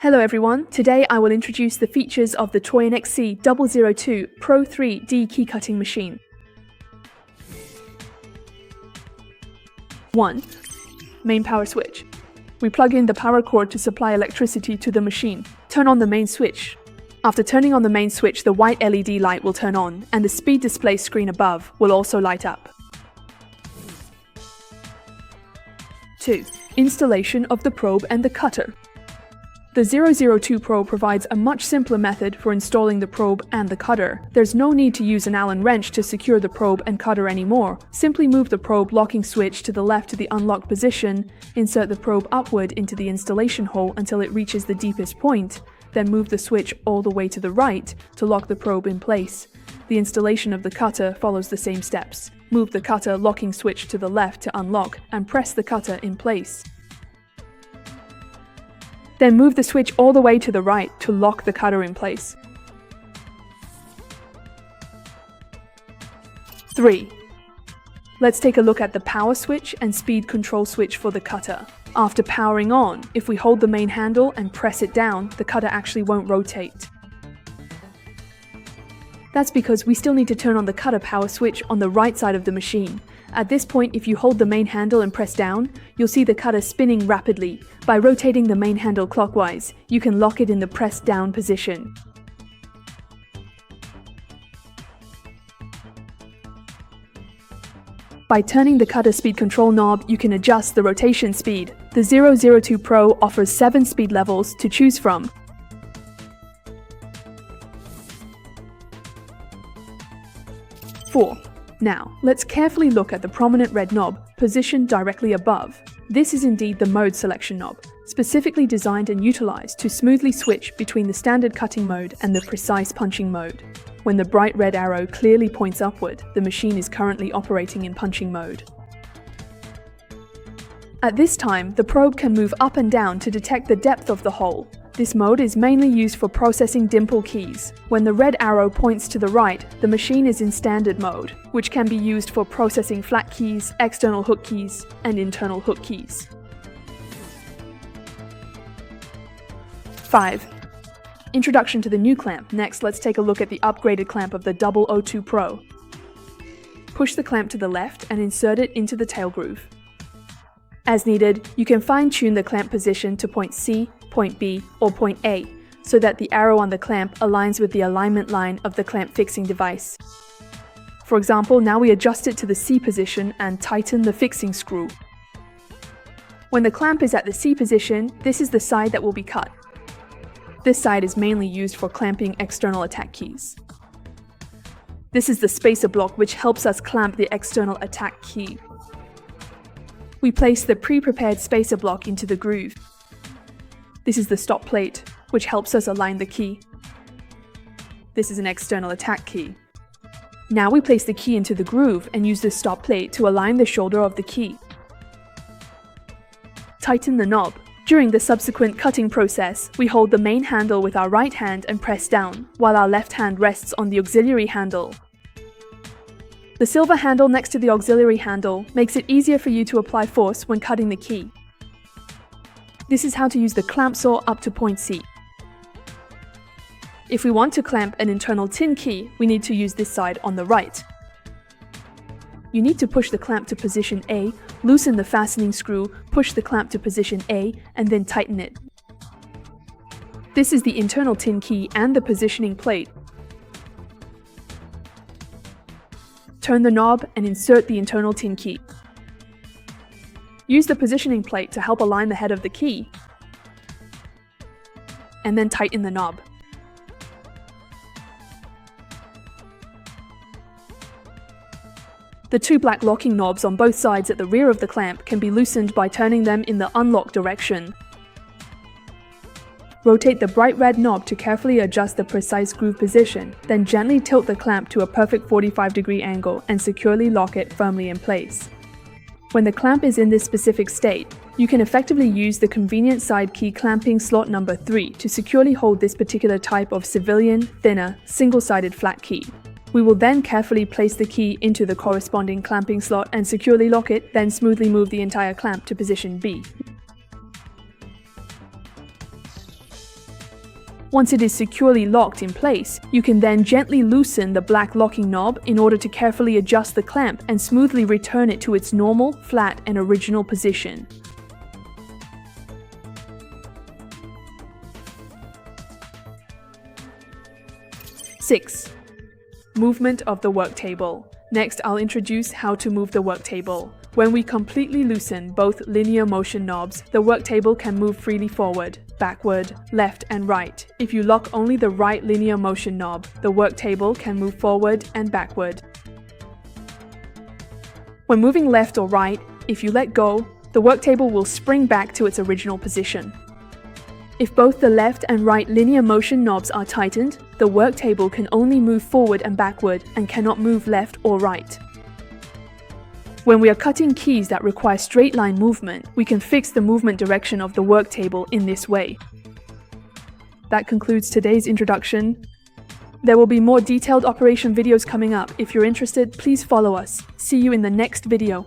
Hello everyone, today I will introduce the features of the Xhorse Xc002 Pro 3D key cutting machine. 1. Main power switch. We plug in the power cord to supply electricity to the machine. Turn on the main switch. After turning on the main switch, the white LED light will turn on and the speed display screen above will also light up. 2. Installation of the probe and the cutter. The Xhorse Pro provides a much simpler method for installing the probe and the cutter. There's no need to use an Allen wrench to secure the probe and cutter anymore. Simply move the probe locking switch to the left to the unlocked position, insert the probe upward into the installation hole until it reaches the deepest point, then move the switch all the way to the right to lock the probe in place. The installation of the cutter follows the same steps. Move the cutter locking switch to the left to unlock and press the cutter in place. Then move the switch all the way to the right to lock the cutter in place. 3. Let's take a look at the power switch and speed control switch for the cutter. After powering on, if we hold the main handle and press it down, the cutter actually won't rotate. That's because we still need to turn on the cutter power switch on the right side of the machine. At this point, if you hold the main handle and press down, you'll see the cutter spinning rapidly. By rotating the main handle clockwise, you can lock it in the pressed down position. By turning the cutter speed control knob, you can adjust the rotation speed. The Xhorse Pro offers 7 speed levels to choose from. 4. Now, let's carefully look at the prominent red knob positioned directly above. This is indeed the mode selection knob, specifically designed and utilized to smoothly switch between the standard cutting mode and the precise punching mode. When the bright red arrow clearly points upward, the machine is currently operating in punching mode. At this time, the probe can move up and down to detect the depth of the hole. This mode is mainly used for processing dimple keys. When the red arrow points to the right, the machine is in standard mode, which can be used for processing flat keys, external hook keys, and internal hook keys. 5. Introduction to the new clamp. Next, let's take a look at the upgraded clamp of the Xhorse Pro. Push the clamp to the left and insert it into the tail groove. As needed, you can fine-tune the clamp position to point C, point B, or point A, so that the arrow on the clamp aligns with the alignment line of the clamp fixing device. For example, now we adjust it to the C position and tighten the fixing screw. When the clamp is at the C position, this is the side that will be cut. This side is mainly used for clamping external attack keys. This is the spacer block which helps us clamp the external attack key. We place the pre-prepared spacer block into the groove. This is the stop plate, which helps us align the key. This is an external attack key. Now we place the key into the groove and use the stop plate to align the shoulder of the key. Tighten the knob. During the subsequent cutting process, we hold the main handle with our right hand and press down, while our left hand rests on the auxiliary handle. The silver handle next to the auxiliary handle makes it easier for you to apply force when cutting the key. This is how to use the clamp saw up to point C. If we want to clamp an internal tin key, we need to use this side on the right. You need to push the clamp to position A, loosen the fastening screw, push the clamp to position A, and then tighten it. This is the internal tin key and the positioning plate. Turn the knob and insert the internal tin key. Use the positioning plate to help align the head of the key, and then tighten the knob. The 2 black locking knobs on both sides at the rear of the clamp can be loosened by turning them in the unlock direction. Rotate the bright red knob to carefully adjust the precise groove position, then gently tilt the clamp to a perfect 45-degree angle and securely lock it firmly in place. When the clamp is in this specific state, you can effectively use the convenient side key clamping slot number 3 to securely hold this particular type of civilian, thinner, single-sided flat key. We will then carefully place the key into the corresponding clamping slot and securely lock it, then smoothly move the entire clamp to position B. Once it is securely locked in place, you can then gently loosen the black locking knob in order to carefully adjust the clamp and smoothly return it to its normal, flat, and original position. Six. Movement of the worktable. Next, I'll introduce how to move the worktable. When we completely loosen both linear motion knobs, the worktable can move freely forward, backward, left, and right. If you lock only the right linear motion knob, the worktable can move forward and backward. When moving left or right, if you let go, the worktable will spring back to its original position. If both the left and right linear motion knobs are tightened, the worktable can only move forward and backward and cannot move left or right. When we are cutting keys that require straight line movement, we can fix the movement direction of the worktable in this way. That concludes today's introduction. There will be more detailed operation videos coming up. If you're interested, please follow us. See you in the next video.